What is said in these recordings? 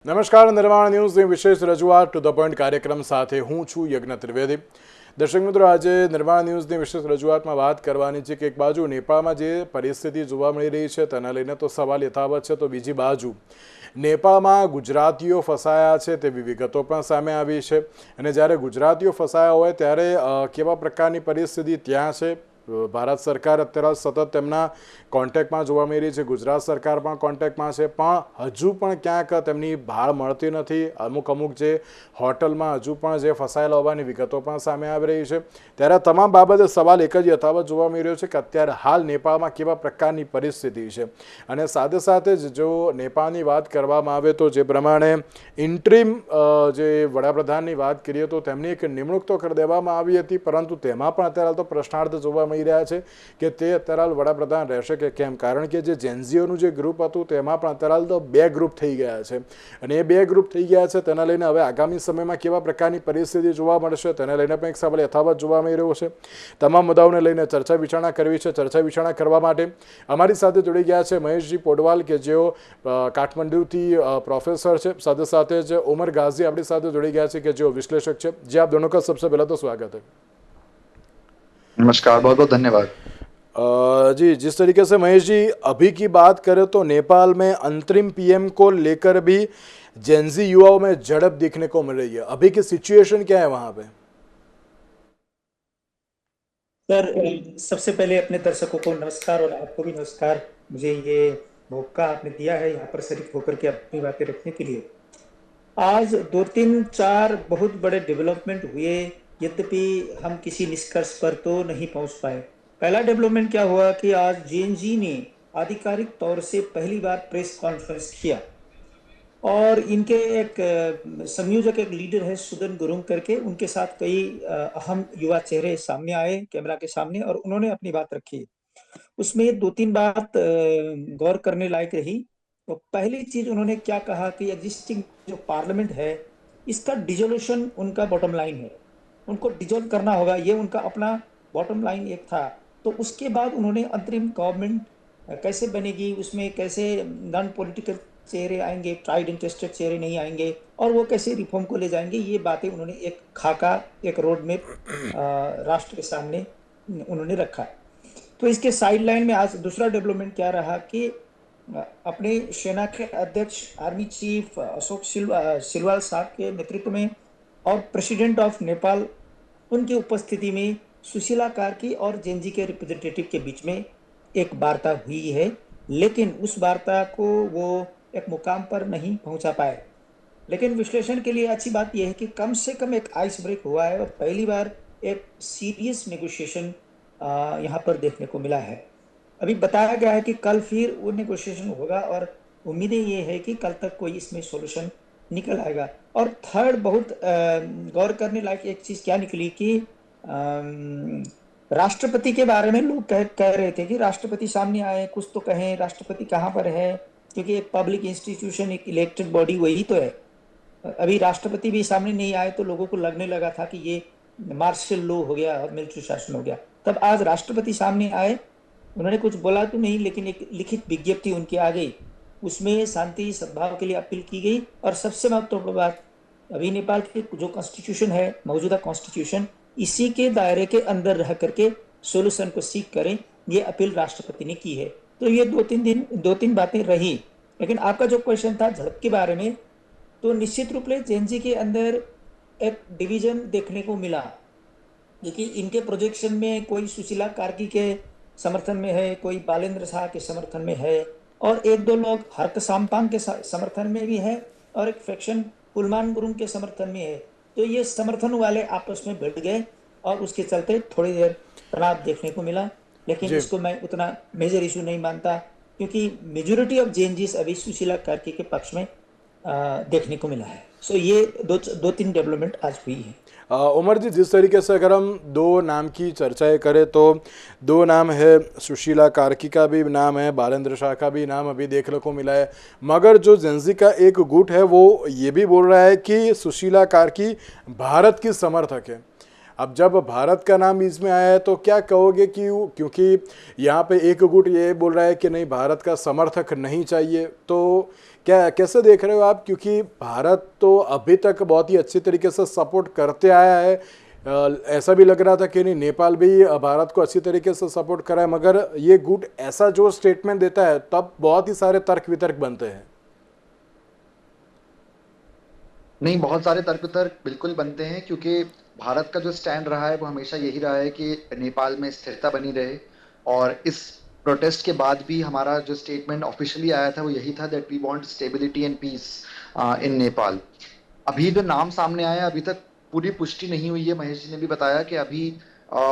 નમસ્કાર, નિર્માણ ન્યૂઝની વિશેષ રજૂઆત ટુ ધ પોઈન્ટ કાર્યક્રમ સાથે હું છું યજ્ઞ ત્રિવેદી। દર્શક મિત્રો, આજે નિર્માણ ન્યૂઝની વિશેષ રજૂઆતમાં વાત કરવાની છે કે એક બાજુ નેપાળમાં જે પરિસ્થિતિ જોવા મળી રહી છે તેને લઈને તો સવાલ યથાવત છે, તો બીજી બાજુ નેપાળમાં ગુજરાતીઓ ફસાયા છે તેવી વિગતો પણ સામે આવી છે। અને જ્યારે ગુજરાતીઓ ફસાયા હોય ત્યારે કેવા પ્રકારની પરિસ્થિતિ ત્યાં છે, ભારત સરકાર અત્યારે સતત તેમના કોન્ટેક્ટમાં જોવા મળી રહી છે, ગુજરાત સરકાર પણ કોન્ટેક્ટમાં છે, પણ હજુ પણ ક્યાંક તેમની ભાળ મળતી નથી। અમુક જે હોટલમાં હજુ પણ જે ફસાયેલા હોવાની વિગતો પણ સામે આવી રહી છે। ત્યારે તમામ બાબતે સવાલ એક જ યથાવત જોવા મળી રહ્યો છે કે અત્યારે હાલ નેપાળમાં કેવા પ્રકારની પરિસ્થિતિ છે। અને સાથે સાથે જ જો નેપાળની વાત કરવામાં આવે તો જે પ્રમાણે ઇન્ટ્રીમ જે વડાપ્રધાનની વાત કરીએ તો તેમની એક નિમણૂક તો કરી દેવામાં આવી હતી, પરંતુ તેમાં પણ અત્યારે તો પ્રશ્નાર્થ જોવા મળી રહ્યા છે કે તે અત્યારે વડાપ્રધાન રહેશે કે કેમ, કારણ કે જે જેનઝીઓનું જે ગ્રુપ હતું તેમાં પણ અત્યારે તો બે ગ્રુપ થઈ ગયા છે। અને એ બે ગ્રુપ થઈ ગયા છે તેના લઈને હવે આગામી સમયમાં કેવા પ્રકારની પરિસ્થિતિ જોવા મળશે તેને લઈને પણ એક સવાલ યથાવત જોવા મળી રહ્યો છે। તમામ મુદ્દાઓને લઈને ચર્ચા વિચારણા કરવી છે। ચર્ચા વિચારણા કરવા માટે અમારી સાથે જોડી ગયા છે મહેશજી પોડવાલ કે જેઓ કાઠમંડુથી પ્રોફેસર છે, સાથે સાથે જ ઉમર ગાઝી આપણી સાથે જોડી ગયા છે કે જેઓ विश्लेषक છે। जी आप दोनों का सबसे पहला तो स्वागत है। नमस्कार, बहुत बहुत धन्यवाद। जी, जिस तरीके से महेश जी अभी की बात करें तो नेपाल में अंतरिम पीएम को लेकर भी जेनजी युवाओं में झड़प देखने को मिल रही है। अभी की सिचुएशन क्या है वहां पे? सर, सबसे पहले अपने दर्शकों को नमस्कार और आपको भी नमस्कार। मुझे ये मौका आपने दिया है यहाँ पर शरीक होकर के अपनी बातें रखने के लिए। आज 2-3-4 बहुत बड़े डेवलपमेंट हुए, यद्यपि हम किसी निष्कर्ष पर तो नहीं पहुंच पाए। पहला डेवलपमेंट क्या हुआ कि आज जेएनजी ने आधिकारिक तौर से पहली बार प्रेस कॉन्फ्रेंस किया और इनके एक संयोजक, एक लीडर है सुदन गुरुंग करके, उनके साथ कई अहम युवा चेहरे सामने आए कैमरा के सामने और उन्होंने अपनी बात रखी। उसमें 2-3 बात गौर करने लायक रही। तो पहली चीज उन्होंने क्या कहा कि एग्जिस्टिंग जो पार्लियामेंट है इसका डिजोल्यूशन उनका बॉटम लाइन है, उनको डिजोल्व करना होगा, ये उनका अपना बॉटम लाइन एक था। तो उसके बाद उन्होंने अंतरिम गवर्नमेंट कैसे बनेगी, उसमें कैसे नॉन पॉलिटिकल चेहरे आएंगे, ट्राइड एंड टेस्टेड चेहरे नहीं आएंगे और वो कैसे रिफॉर्म को ले जाएंगे, ये बातें उन्होंने एक खाका, एक रोड मैप राष्ट्र के सामने उन्होंने रखा। तो इसके साइड लाइन में आज दूसरा डेवलपमेंट क्या रहा कि अपने सेना के अध्यक्ष आर्मी चीफ अशोक सिलवाल साहब के नेतृत्व में और प्रेसिडेंट ऑफ नेपाल, उनकी उपस्थिति में सुशीला कार्की और जेनजी के रिप्रेजेंटेटिव के बीच में एक वार्ता हुई है, लेकिन उस वार्ता को वो एक मुकाम पर नहीं पहुंचा पाए। लेकिन विश्लेषण के लिए अच्छी बात यह है कि कम से कम एक आइस ब्रेक हुआ है और पहली बार एक सीरियस नेगोशिएशन यहाँ पर देखने को मिला है। अभी बताया गया है कि कल फिर वो नेगोशिएशन होगा और उम्मीदें ये है कि कल तक कोई इसमें सॉल्यूशन निकल आएगा। और थर्ड, बहुत गौर करने लायक एक चीज क्या निकली कि राष्ट्रपति के बारे में लोग कह रहे थे कि राष्ट्रपति सामने आए, कुछ तो कहें, राष्ट्रपति कहाँ पर है, क्योंकि एक पब्लिक इंस्टीट्यूशन, एक इलेक्टेड बॉडी वही तो है। अभी राष्ट्रपति भी सामने नहीं आए तो लोगों को लगने लगा था कि ये मार्शल लॉ हो गया और मिलिट्री शासन हो गया। तब आज राष्ट्रपति सामने आए, उन्होंने कुछ बोला तो नहीं, लेकिन एक लिखित विज्ञप्ति उनकी आ गई, उसमें शांति सद्भाव के लिए अपील की गई। और सबसे महत्वपूर्ण बात, अभी नेपाल के जो कॉन्स्टिट्यूशन है, मौजूदा कॉन्स्टिट्यूशन, इसी के दायरे के अंदर रह करके सोल्यूशन को सीख करें, ये अपील राष्ट्रपति ने की है। तो ये 2-3 बातें रही। लेकिन आपका जो क्वेश्चन था झड़प के बारे में, तो निश्चित रूप से जेएनजी के अंदर एक डिवीजन देखने को मिला, क्योंकि इनके प्रोजेक्शन में कोई सुशीला कार्की के समर्थन में है, कोई बालेंद्र शाह के समर्थन में है और 1-2 लोग हर्क सामपांग के समर्थन में भी है और एक फ्रैक्शन कुलमान गुरुंग के समर्थन में है। तो ये समर्थन वाले आपस में भिड़ गए और उसके चलते थोड़ी देर तनाव देखने को मिला, लेकिन इसको मैं उतना मेजर इशू नहीं मानता, क्योंकि मेजोरिटी ऑफ जेएनजीस अभी सुशीला कार्की के पक्ष में देखने को मिला है। सो ये 2-3 डेवलपमेंट आज हुई है। उमर जी, जिस तरीके से अगर हम दो नाम की चर्चाएं करें तो दो नाम है, सुशीला कार्की का भी नाम है, बालेंद्र शाह का भी नाम अभी देखने को मिला है, मगर जो जेनजी का एक गुट है वो ये भी बोल रहा है कि सुशीला कार्की भारत की समर्थक है। अब जब भारत का नाम बीच में आया है तो क्या कहोगे कि क्योंकि यहाँ पे एक गुट ये बोल रहा है कि नहीं भारत का समर्थक नहीं चाहिए, तो क्या कैसे देख रहे हो आप? क्योंकि भारत तो अभी तक बहुत ही अच्छी तरीके से सपोर्ट करते आया है। ऐसा भी लग रहा था कि नहीं नेपाल भी भारत को अच्छी तरीके से सपोर्ट करा है, मगर ये गुट ऐसा जो स्टेटमेंट देता है तब बहुत ही सारे तर्क वितर्क बनते हैं। नहीं, बहुत सारे तर्क वितर्क बिल्कुल बनते हैं, क्योंकि भारत का जो स्टैंड रहा है वो हमेशा यही रहा है कि नेपाल में स्थिरता बनी रहे। और इस प्रोटेस्ट के बाद भी हमारा जो स्टेटमेंट ऑफिशियली आया था वो यही था, that we want stability and peace in Nepal. अभी जो नाम सामने आया अभी तक पूरी पुष्टि नहीं हुई है। महेश जी ने भी बताया कि अभी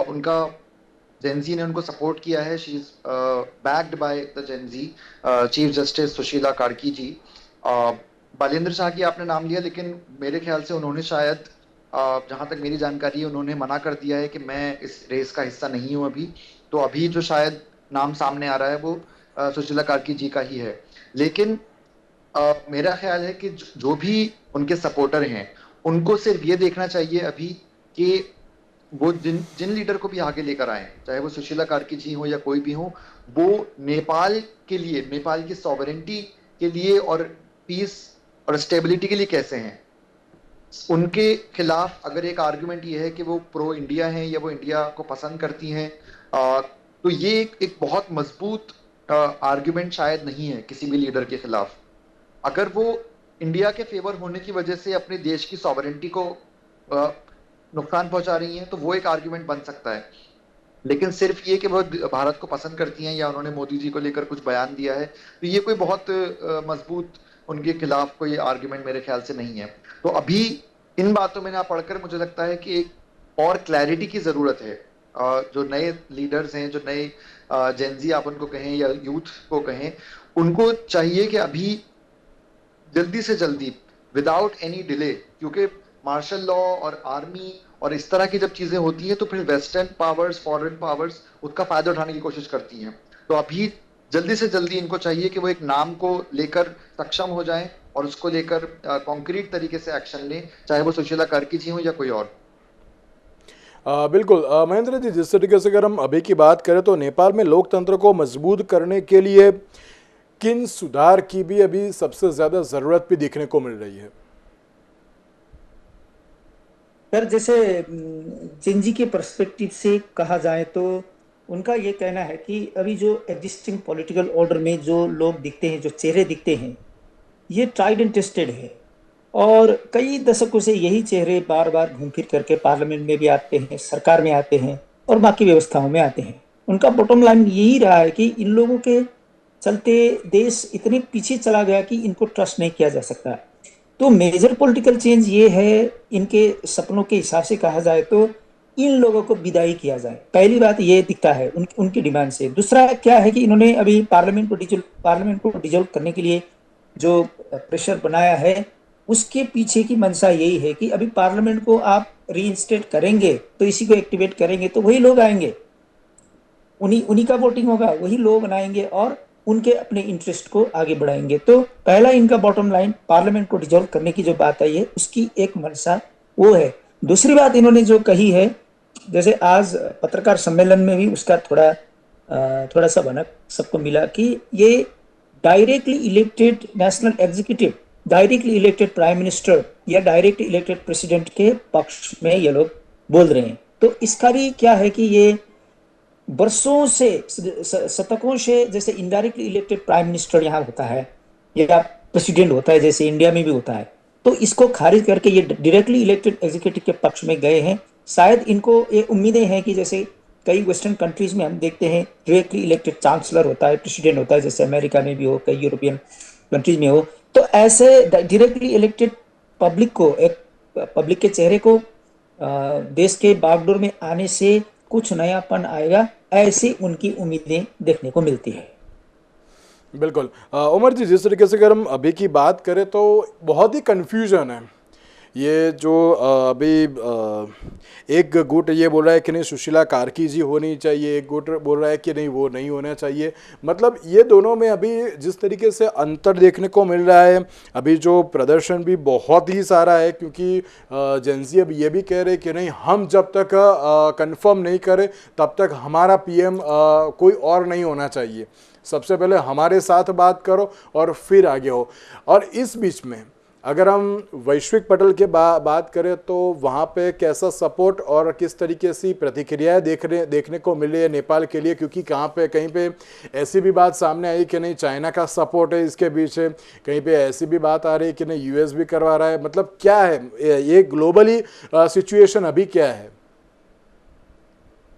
उनका जेनजी ने उनको सपोर्ट किया है। She is backed by the Gen Z, chief justice Sushila Karki ji. Balendra Shah की आपने नाम लिया, लेकिन मेरे ख्याल से उन्होंने शायद, जहां तक मेरी जानकारी है, उन्होंने मना कर दिया है कि मैं इस रेस का हिस्सा नहीं हूं अभी। तो अभी जो शायद नाम सामने आ रहा है वो सुशीला कार्की जी का ही है। लेकिन मेरा ख्याल है कि जो भी उनके सपोर्टर हैं उनको सिर्फ ये देखना चाहिए अभी कि वो जिन जिन लीडर को भी आगे लेकर आए, चाहे वो सुशीला कार्की जी हो या कोई भी हो, वो नेपाल के लिए, नेपाल की सॉवरेंटी के लिए और पीस और स्टेबिलिटी के लिए कैसे हैं। उनके खिलाफ अगर एक आर्गुमेंट ये है कि वो प्रो इंडिया हैं या वो इंडिया को पसंद करती हैं, तो ये एक बहुत मजबूत आर्गुमेंट शायद नहीं है किसी भी लीडर के खिलाफ। अगर वो इंडिया के फेवर होने की वजह से अपने देश की सॉवरेंटी को नुकसान पहुंचा रही हैं तो वो एक आर्गुमेंट बन सकता है। लेकिन सिर्फ ये कि वो भारत को पसंद करती हैं या उन्होंने मोदी जी को लेकर कुछ बयान दिया है, तो ये कोई बहुत मजबूत उनके खिलाफ कोई आर्गुमेंट मेरे ख्याल से नहीं है। तो अभी इन बातों में ना पढ़कर मुझे लगता है कि एक और क्लैरिटी की जरूरत है। जो नए लीडर्स हैं, जो नए जेनजी आप उनको कहें या यूथ को कहें, उनको चाहिए कि अभी जल्दी से जल्दी, विदाउट एनी डिले, क्योंकि मार्शल लॉ और आर्मी और इस तरह की जब चीजें होती हैं तो फिर वेस्टर्न पावर्स, फॉरेन पावर्स उसका फायदा उठाने की कोशिश करती हैं। तो अभी जल्दी से जल्दी इनको चाहिए कि वो एक नाम को लेकर सक्षम हो जाएं और उसको लेकर कॉन्क्रीट तरीके से एक्शन लें, चाहे वो सुशीला कार्की जी हो या कोई और। बिल्कुल महेंद्र जी, जिस तरीके से अगर हम अभी की बात करें तो नेपाल में लोकतंत्र को मजबूत करने के लिए किन सुधार की भी अभी सबसे ज्यादा जरूरत भी देखने को मिल रही है? सर, जैसे जेनजी के पर्सपेक्टिव से कहा जाए तो उनका ये कहना है कि अभी जो एग्जिस्टिंग पॉलिटिकल ऑर्डर में जो लोग दिखते हैं, जो चेहरे दिखते हैं, ये ट्राइड एंड टेस्टेड है। और कई दशकों से यही चेहरे बार बार घूम फिर करके पार्लियामेंट में भी आते हैं, सरकार में आते हैं और बाकी व्यवस्थाओं में आते हैं। उनका बॉटम लाइन यही रहा है कि इन लोगों के चलते देश इतने पीछे चला गया कि इनको ट्रस्ट नहीं किया जा सकता। तो मेजर पॉलिटिकल चेंज ये है, इनके सपनों के हिसाब से कहा जाए तो इन लोगों को विदाई किया जाए। पहली बात ये दिखता है उनकी डिमांड से। दूसरा क्या है कि इन्होंने अभी पार्लियामेंट को डिजोल्व करने के लिए जो प्रेशर बनाया है, उसके पीछे की मंशा यही है कि अभी पार्लियामेंट को आप रीइंस्टेट करेंगे तो इसी को एक्टिवेट करेंगे तो वही लोग आएंगे, उन्हीं का वोटिंग होगा, वही लोग बनाएंगे और उनके अपने इंटरेस्ट को आगे बढ़ाएंगे। तो पहला इनका बॉटम लाइन पार्लियामेंट को डिसॉल्व करने की जो बात आई है उसकी एक मंशा वो है। दूसरी बात इन्होंने जो कही है, जैसे आज पत्रकार सम्मेलन में भी उसका थोड़ा सा भनक सबको मिला कि ये directly elected national executive, directly elected prime minister या डायरेक्टली इलेक्टेड प्रेसिडेंट के पक्ष में ये लोग बोल रहे हैं। तो इसका भी क्या है कि ये वर्षों से, शतकों से, जैसे इनडायरेक्टली इलेक्टेड प्राइम मिनिस्टर यहाँ होता है या प्रेसिडेंट होता है जैसे इंडिया में भी होता है, तो इसको खारिज करके ये डायरेक्टली इलेक्टेड एग्जीक्यूटिव के पक्ष में गए हैं। शायद इनको ये उम्मीदें हैं कि जैसे कई वेस्टर्न कंट्रीज में हम देखते हैं डायरेक्टली इलेक्टेड चांसलर होता है, प्रेसिडेंट होता है, जैसे अमेरिका में भी हो, कई यूरोपियन कंट्रीज में हो। तो ऐसे डायरेक्टली इलेक्टेड पब्लिक को, एक पब्लिक के चेहरे को देश के बागडोर में आने से कुछ नयापन आएगा, ऐसी उनकी उम्मीदें देखने को मिलती है। बिल्कुल उमर जी, जिस तरीके से अगर हम अभी की बात करें तो बहुत ही कन्फ्यूजन है ये जो अभी एक गुट ये बोल रहा है कि नहीं सुशीला कार्की जी होनी चाहिए, एक गुट बोल रहा है कि नहीं वो नहीं होना चाहिए। मतलब ये दोनों में अभी जिस तरीके से अंतर देखने को मिल रहा है, अभी जो प्रदर्शन भी बहुत ही सारा है, क्योंकि जेंजी अब ये भी कह रहे कि नहीं हम जब तक कंफर्म नहीं करें तब तक हमारा पीएम कोई और नहीं होना चाहिए, सबसे पहले हमारे साथ बात करो और फिर आगे हो। और इस बीच में अगर हम वैश्विक पटल के बात करें तो वहाँ पे कैसा सपोर्ट और किस तरीके से प्रतिक्रियाएं देखने को मिली है नेपाल के लिए, क्योंकि कहीं पे ऐसी भी बात सामने आई कि नहीं चाइना का सपोर्ट है इसके पीछे, कहीं पे ऐसी भी बात आ रही है कि नहीं यूएस भी करवा रहा है। मतलब क्या है ये ग्लोबली सिचुएशन अभी क्या है?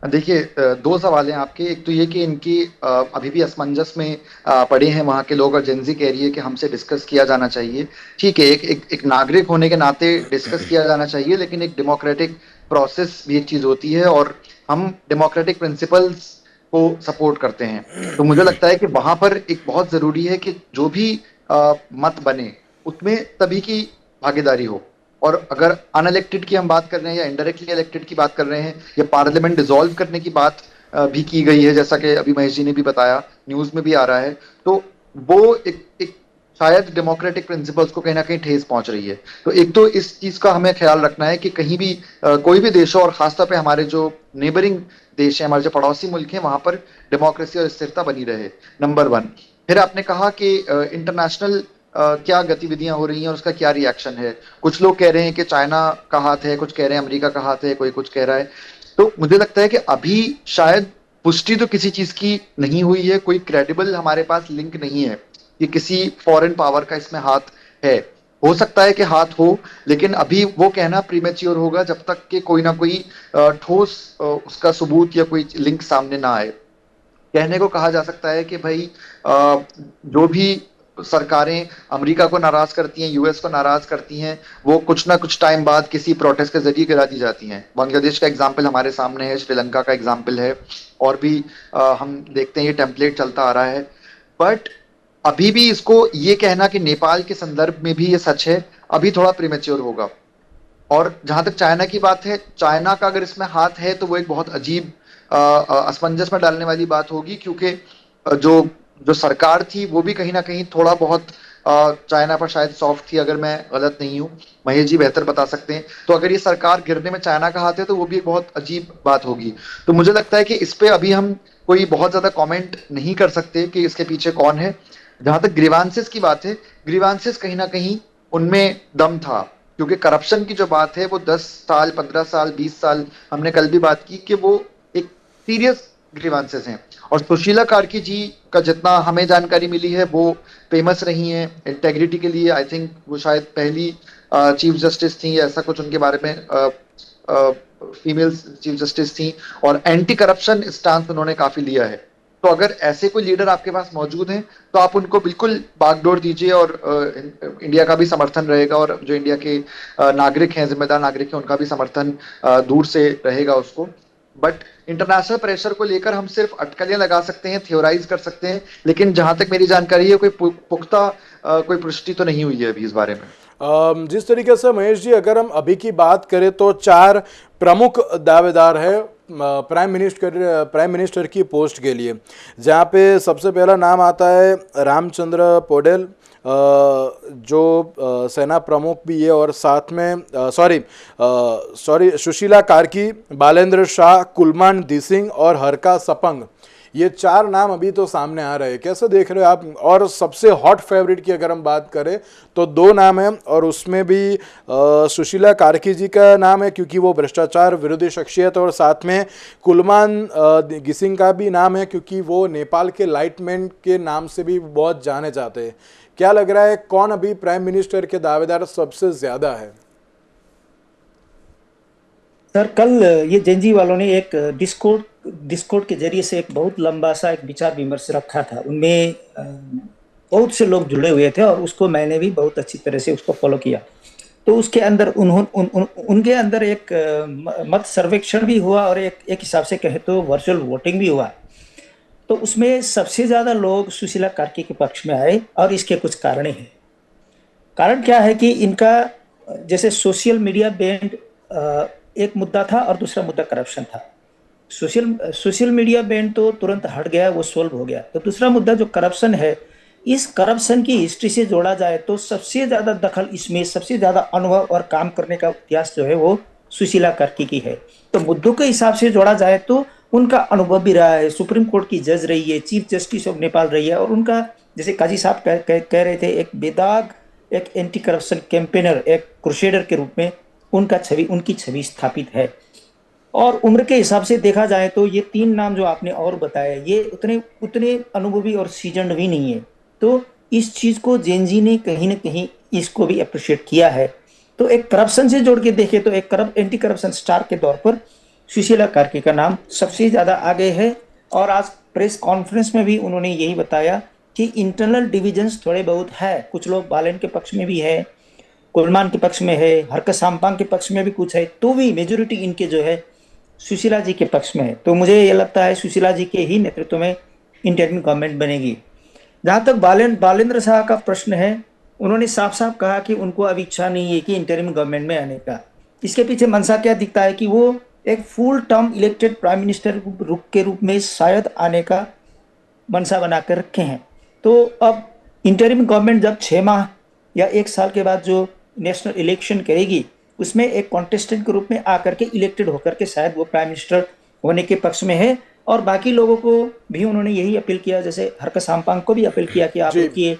देखिए, दो सवाल हैं आपके। एक तो ये कि इनकी अभी भी असमंजस में पड़े हैं वहाँ के लोग, और जेंजी कह रही है कि हमसे डिस्कस किया जाना चाहिए। ठीक है, एक नागरिक होने के नाते डिस्कस किया जाना चाहिए, लेकिन एक डेमोक्रेटिक प्रोसेस भी एक चीज होती है, और हम डेमोक्रेटिक प्रिंसिपल्स को सपोर्ट करते हैं। तो मुझे लगता है कि वहां पर एक बहुत जरूरी है कि जो भी मत बने उसमें सभी की भागीदारी हो। और अगर अनइलेक्टेड की हम बात कर रहे हैं या इनडायरेक्टली इलेक्टेड की बात कर रहे हैं, या पार्लियामेंट डिसॉल्व करने की बात भी की गई है, जैसा कि अभी महेश जी ने भी बताया, न्यूज में भी आ रहा है, तो वो एक शायद डेमोक्रेटिक प्रिंसिपल्स को कहीं ना कहीं ठेस पहुंच रही है। तो एक तो इस चीज का हमें ख्याल रखना है कि कहीं भी कोई भी देश हो, और खासतौर पे हमारे जो नेबरिंग देश है, हमारे जो पड़ोसी मुल्क हैं, वहां पर डेमोक्रेसी और स्थिरता बनी रहे, नंबर वन। फिर आपने कहा कि इंटरनेशनल क्या गतिविधियां हो रही हैं और उसका क्या रिएक्शन है। कुछ लोग कह रहे हैं कि चाइना का हाथ है, कुछ कह रहे हैं अमेरिका का हाथ है, कोई कुछ कह रहा है। तो मुझे लगता है कि अभी शायद पुष्टि तो किसी चीज की नहीं हुई है, कोई क्रेडिबल हमारे पास लिंक नहीं है कि किसी फॉरेन पावर का इसमें हाथ है। हो सकता है कि हाथ हो, लेकिन अभी वो कहना प्रीमेच्योर होगा जब तक कि कोई ना कोई ठोस उसका सबूत या कोई लिंक सामने ना आए। कहने को कहा जा सकता है कि भाई जो भी सरकारें अमेरिका को नाराज करती हैं, यूएस को नाराज करती हैं, वो कुछ ना कुछ टाइम बाद किसी प्रोटेस्ट के जरिए गिरा दी जाती हैं। बांग्लादेश का एग्जाम्पल हमारे सामने है, श्रीलंका का एग्जाम्पल है, और भी हम देखते हैं ये टेम्पलेट चलता आ रहा है। बट अभी भी इसको ये कहना कि नेपाल के संदर्भ में भी ये सच है, अभी थोड़ा प्रीमेच्योर होगा। और जहां तक चाइना की बात है, चाइना का अगर इसमें हाथ है तो वो एक बहुत अजीब असमंजस में डालने वाली बात होगी, क्योंकि जो जो सरकार थी वो भी कहीं ना कहीं थोड़ा बहुत चाइना पर शायद सॉफ्ट थी, अगर मैं गलत नहीं हूं, महेश जी बेहतर बता सकते हैं। तो अगर ये सरकार गिरने में चाइना का हाथ है तो वो भी एक बहुत अजीब बात होगी। तो मुझे लगता है कि इस पे अभी हम कोई बहुत ज्यादा कमेंट नहीं कर सकते कि इसके पीछे कौन है। जहां तक ग्रीवांसेस की बात है, ग्रीवांसेस कहीं ना कहीं उनमें दम था, क्योंकि करप्शन की जो बात है वो 10 साल, 15 साल, 20 साल, हमने कल भी बात की कि वो एक सीरियस ग्रीवांसेस हैं। और सुशीला कार्की जी का जितना हमें जानकारी मिली है, वो फेमस रही हैं इंटेग्रिटी के लिए। आई थिंक वो शायद पहली चीफ जस्टिस थी, ऐसा कुछ उनके बारे में, फीमेल चीफ जस्टिस थी, और एंटी करप्शन स्टांस उन्होंने काफी लिया है। तो अगर ऐसे कोई लीडर आपके पास मौजूद हैं तो आप उनको बिल्कुल बागडोर दीजिए, और इंडिया का भी समर्थन रहेगा, और जो इंडिया के नागरिक हैं, जिम्मेदार नागरिक हैं, उनका भी समर्थन दूर से रहेगा उसको। बट इंटरनेशनल प्रेशर को लेकर हम सिर्फ अटकलें लगा सकते हैं, थियोराइज कर सकते हैं, लेकिन जहां तक मेरी जानकारी है कोई पुख्ता कोई पुष्टि तो नहीं हुई है अभी इस बारे में। जिस तरीके से महेश जी अगर हम अभी की बात करें तो 4 प्रमुख दावेदार है प्राइम मिनिस्टर की पोस्ट के लिए, जहाँ पे सबसे पहला नाम आता है रामचंद्र पौडेल, जो सेना प्रमुख भी है, और साथ में सुशीला कार्की, बालेंद्र शाह, कुलमान दिसिंग और हरका सपंग। ये 4 नाम अभी तो सामने आ रहे हैं, कैसे देख रहे हो आप? और सबसे हॉट फेवरेट की अगर हम बात करें तो 2 नाम हैं, और उसमें भी सुशीला कार्की जी का नाम है क्योंकि वो भ्रष्टाचार विरोधी शख्सियत, और साथ में कुलमान गिसिंग का भी नाम है क्योंकि वो नेपाल के लाइटमैन के नाम से भी बहुत जाने जाते हैं। क्या लग रहा है कौन अभी प्राइम मिनिस्टर के दावेदार सबसे ज्यादा है? सर, कल ये जेंजी वालों ने एक डिस्कोर्ड के जरिए से एक बहुत लंबा सा एक विचार विमर्श रखा था। उनमें बहुत से लोग जुड़े हुए थे, और उसको मैंने भी बहुत अच्छी तरह से उसको फॉलो किया। तो उसके अंदर उनके अंदर एक मत सर्वेक्षण भी हुआ, और एक हिसाब से कहे तो वर्चुअल वोटिंग भी हुआ। तो उसमें सबसे ज्यादा लोग सुशीला कार्की के पक्ष में आए, और इसके कुछ कारण हैं। कारण क्या है कि इनका जैसे सोशल मीडिया बैंड एक मुद्दा था और दूसरा मुद्दा करप्शन था। सोशल मीडिया बैन तो तुरंत हट गया, वो सोल्व हो गया। तो दूसरा मुद्दा जो करप्शन है, इस करप्शन की हिस्ट्री से जोड़ा जाए तो सबसे ज्यादा दखल इसमें, सबसे ज्यादा अनुभव और काम करने का इतिहास जो है वो सुशीला कार्की की है। तो मुद्दों के हिसाब से जोड़ा जाए तो उनका अनुभव भी रहा है, सुप्रीम कोर्ट की जज रही है, चीफ जस्टिस ऑफ नेपाल रही है, और उनका जैसे काजी साहब कह रहे थे, एक बेदाग, एक एंटी करप्शन कैंपेनर, एक क्रुसेडर के रूप में उनकी छवि स्थापित है। और उम्र के हिसाब से देखा जाए तो ये तीन नाम जो आपने और बताया, ये उतने उतने अनुभवी और सीजन्ड भी नहीं है। तो इस चीज को जेनजी ने कहीं ना कहीं इसको भी अप्रिशिएट किया है। तो एक करप्शन से जोड़ के देखे तो एक एंटी करप्शन स्टार के तौर पर सुशीला कार्की का नाम सबसे ज्यादा आगे है। और आज प्रेस कॉन्फ्रेंस में भी उन्होंने यही बताया कि इंटरनल डिविजन्स थोड़े बहुत है, कुछ लोग बालन के पक्ष में भी है, कोलमान के पक्ष में है, हरकत साम्पांग के पक्ष में भी कुछ है, तो भी मेजोरिटी इनके जो है सुशीला जी के पक्ष में है। तो मुझे ये लगता है सुशीला जी के ही नेतृत्व में इंटरिम गवर्नमेंट बनेगी। जहां तक बालेंद्र शाह का प्रश्न है, उन्होंने साफ साफ कहा कि उनको अब इच्छा नहीं है कि इंटरिम गवर्नमेंट में आने का। इसके पीछे मंशा क्या दिखता है कि वो एक full term elected prime minister के रूप में शायद आने का मंशा बनाकर रखे हैं। तो अब इंटरिम गवर्नमेंट जब 6 माह या 1 साल के बाद जो नेशनल इलेक्शन करेगी, उसमें एक कॉन्टेस्टेंट के रूप में आकर के इलेक्टेड होकर के शायद वो प्राइम मिनिस्टर होने के पक्ष में है। और बाकी लोगों को भी उन्होंने यही अपील किया, जैसे हरकत साम्पांग को भी अपील किया कि आप रुकिए,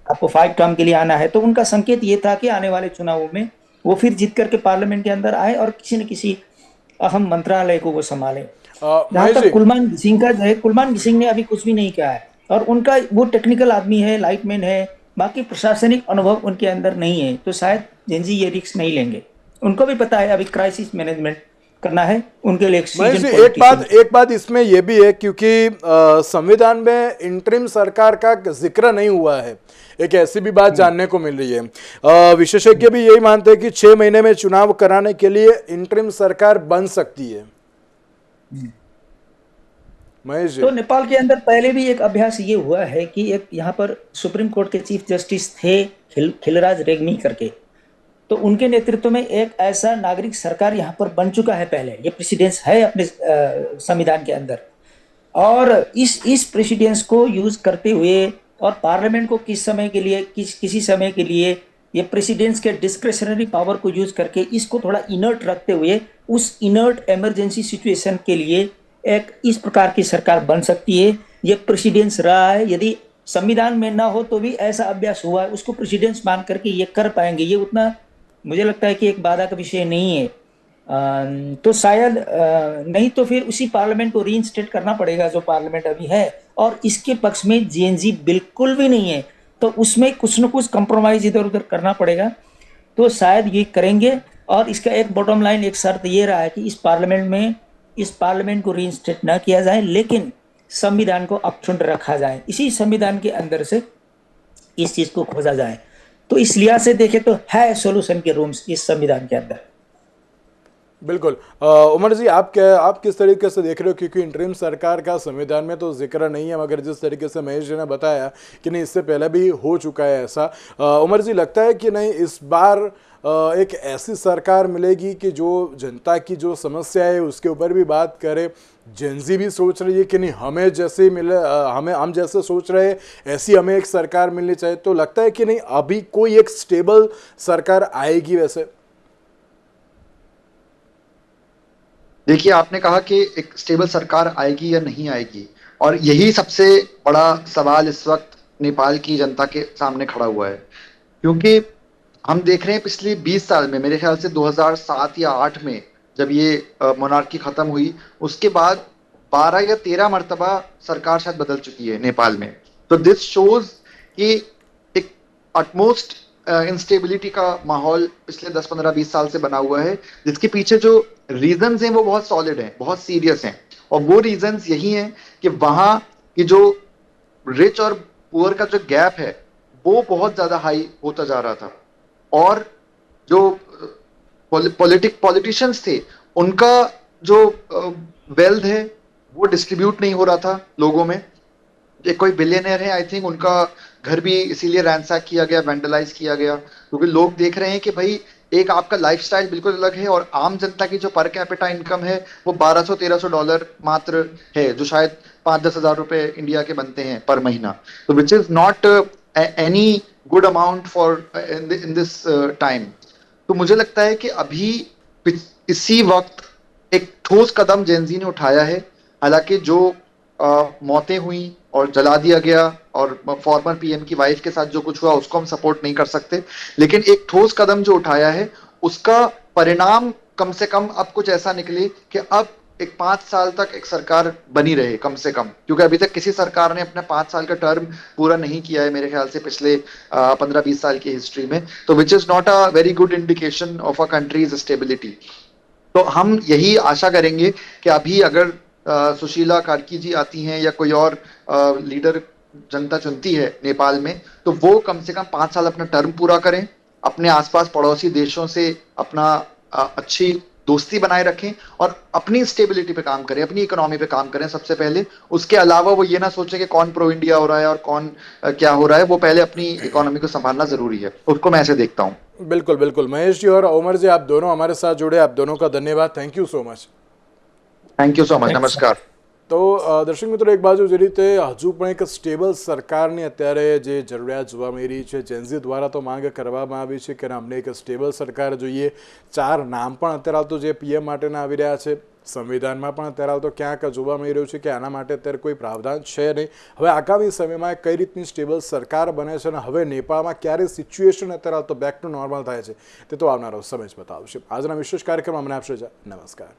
आपको 5 टर्म के लिए आना है। तो उनका संकेत ये था कि आने वाले चुनावों में वो फिर जीत करके पार्लियामेंट के अंदर आए और किसी न किसी अहम मंत्रालय को वो संभाले। जहां तक कुलमान घिसिंग का जो है, कुलमान घिसिंग ने अभी कुछ भी नहीं किया है, और उनका वो टेक्निकल आदमी है, लाइटमैन है, बाकी प्रशासनिक अनुभव उनके अंदर नहीं है। तो शायद जेनजी ये रिस्क नहीं लेंगे। उनको भी पता है अभी क्राइसिस मैनेजमेंट करना है उनके लिए। एक बात इसमें यह भी है, क्योंकि संविधान में इंटरिम सरकार का जिक्र नहीं हुआ है, एक ऐसी भी बात जानने को मिल रही है। विशेषज्ञ भी यही मानते हैं कि 6 महीने में चुनाव कराने के लिए इंटरिम सरकार बन सकती है। महेश जी, तो नेपाल के अंदर पहले भी एक अभ्यास ये हुआ है कि एक यहाँ पर सुप्रीम कोर्ट के चीफ जस्टिस थे खिलराज रेग्मी करके, तो उनके नेतृत्व में एक ऐसा नागरिक सरकार यहाँ पर बन चुका है पहले। ये प्रेसिडेंस है अपने संविधान के अंदर, और इस प्रेसिडेंस को यूज करते हुए और पार्लियामेंट को किसी समय के लिए ये प्रेसिडेंस के डिस्क्रेशनरी पावर को यूज करके इसको थोड़ा इनर्ट रखते हुए उस इनर्ट इमरजेंसी सिचुएशन के लिए एक इस प्रकार की सरकार बन सकती है। ये प्रेसिडेंस रहा है, यदि संविधान में ना हो तो भी ऐसा अभ्यास हुआ है, उसको प्रेसिडेंस मान करके ये कर पाएंगे। ये उतना मुझे लगता है कि एक बाधा का विषय नहीं है। तो शायद नहीं तो फिर उसी पार्लियामेंट को रीइंस्टेट करना पड़ेगा जो पार्लियामेंट अभी है, और इसके पक्ष में जेएनजी बिल्कुल भी नहीं है, तो उसमें कुछ न कुछ कंप्रोमाइज इधर उधर करना पड़ेगा। तो शायद ये करेंगे। और इसका एक बॉटम लाइन, एक शर्त ये रहा है कि इस पार्लियामेंट को रीइंस्टेट ना किया जाए, लेकिन संविधान को अक्षुण्ण रखा जाए, इसी संविधान के अंदर से इस चीज को खोजा जाए। तो इस लिहाज से देखें तो है सोल्यूशन के रूम्स इस संविधान के अंदर। बिल्कुल। उमर जी, आप किस तरीके से देख रहे हो, क्योंकि इंटरिम सरकार का संविधान में तो जिक्र नहीं है, मगर जिस तरीके से महेश जी ने बताया कि नहीं इससे पहले भी हो चुका है ऐसा, उमर जी लगता है कि नहीं इस बार एक ऐसी सरकार मिलेगी कि जो जनता की जो समस्या है उसके ऊपर भी बात करे। जेनजी भी सोच रही है कि नहीं हमें जैसे मिले, हम जैसे सोच रहे हैं ऐसी हमें एक सरकार मिलनी चाहिए। तो लगता है कि नहीं अभी कोई एक स्टेबल सरकार आएगी? वैसे देखिए, आपने कहा कि एक स्टेबल सरकार आएगी या नहीं आएगी, और यही सबसे बड़ा सवाल इस वक्त नेपाल की जनता के सामने खड़ा हुआ है। क्योंकि हम देख रहे हैं पिछले 20 साल में, मेरे ख्याल से 2007 या 8 में जब ये मोनार्की खत्म हुई, उसके बाद 12 या 13 मर्तबा सरकार शायद बदल चुकी है नेपाल में। तो दिस शोज कि एक अटमोस्ट इंस्टेबिलिटी का माहौल पिछले 10, 15, 20 साल से बना हुआ है, जिसके पीछे जो रीजंस हैं वो बहुत सॉलिड हैं, बहुत सीरियस हैं। और वो रीजंस यही हैं कि वहां की जो रिच और पुअर का जो गैप है वो बहुत ज्यादा हाई होता जा रहा था, और जो पॉलिटिशियंस थे उनका जो वेल्थ है वो डिस्ट्रीब्यूट नहीं हो रहा था लोगों में। एक कोई बिलियनर है, आई थिंक उनका घर भी इसीलिए रैंसैक किया गया, वेंडलाइज किया गया, क्योंकि लोग देख रहे हैं कि भाई एक आपका लाइफस्टाइल बिल्कुल अलग है, और आम जनता की जो पर कैपिटा इनकम है वो $1200-1300 मात्र है, जो शायद 5-10 हजार रुपए इंडिया के बनते हैं पर महीना। तो which is not any good amount for in this time. तो मुझे लगता है कि अभी इसी वक्त एक ठोस कदम जेनजी ने उठाया है। हालांकि जो मौतें हुई और जला दिया गया और फॉर्मर पीएम की वाइफ के साथ जो कुछ हुआ उसको हम सपोर्ट नहीं कर सकते, लेकिन एक ठोस कदम जो उठाया है उसका परिणाम कम से कम अब कुछ ऐसा निकले कि अब एक 5 साल तक एक सरकार बनी रहे कम से कम, क्योंकि अभी तक किसी सरकार ने अपना 5 साल का टर्म पूरा नहीं किया है मेरे ख्याल से पिछले 15-20 साल की हिस्ट्री में। तो which is not a very good indication of a countries stability. तो हम यही आशा करेंगे कि अभी अगर सुशीला कार्की जी आती हैं या कोई और लीडर जनता चुनती है नेपाल में, तो वो कम से कम 5 साल अपना टर्म पूरा करें, अपने आसपास पड़ोसी देशों से अपना अच्छी दोस्ती बनाए रखें और अपनी स्टेबिलिटी पे काम करें, अपनी इकोनॉमी पे काम करें सबसे पहले। उसके अलावा वो ये ना सोचे कि कौन प्रो इंडिया हो रहा है और कौन क्या हो रहा है, वो पहले अपनी इकोनॉमी को संभालना जरूरी है। उसको मैं ऐसे देखता हूँ। बिल्कुल बिल्कुल। महेश जी और उमर जी, आप दोनों हमारे साथ जुड़े, आप दोनों का धन्यवाद। Thank you so much. Thank you so much. नमस्कार। તો દર્શક મિત્રો, એક બાજુ જે રીતે હજુ પણ એક સ્ટેબલ સરકારની અત્યારે જે જરૂરિયાત જોવા મળી રહી છે, જેનઝી દ્વારા તો માંગ કરવામાં આવી છે કે અમને એક સ્ટેબલ સરકાર જોઈએ। 4 નામ પણ અત્યારે હાલ તો જે પીએમ માટેના આવી રહ્યા છે, સંવિધાનમાં પણ અત્યારે હાલ તો ક્યાંક જોવા મળી રહ્યું છે કે આના માટે અત્યારે કોઈ પ્રાવધાન છે નહીં। હવે આગામી સમયમાં કઈ રીતની સ્ટેબલ સરકાર બને છે અને હવે નેપાળમાં ક્યારે સિચ્યુએશન અત્યારે હાલ તો બેક ટુ નોર્મલ થાય છે તે તો આવનારો સમય જ બતાવશે। આજના વિશેષ કાર્યક્રમમાં મને આપશે નમસ્કાર।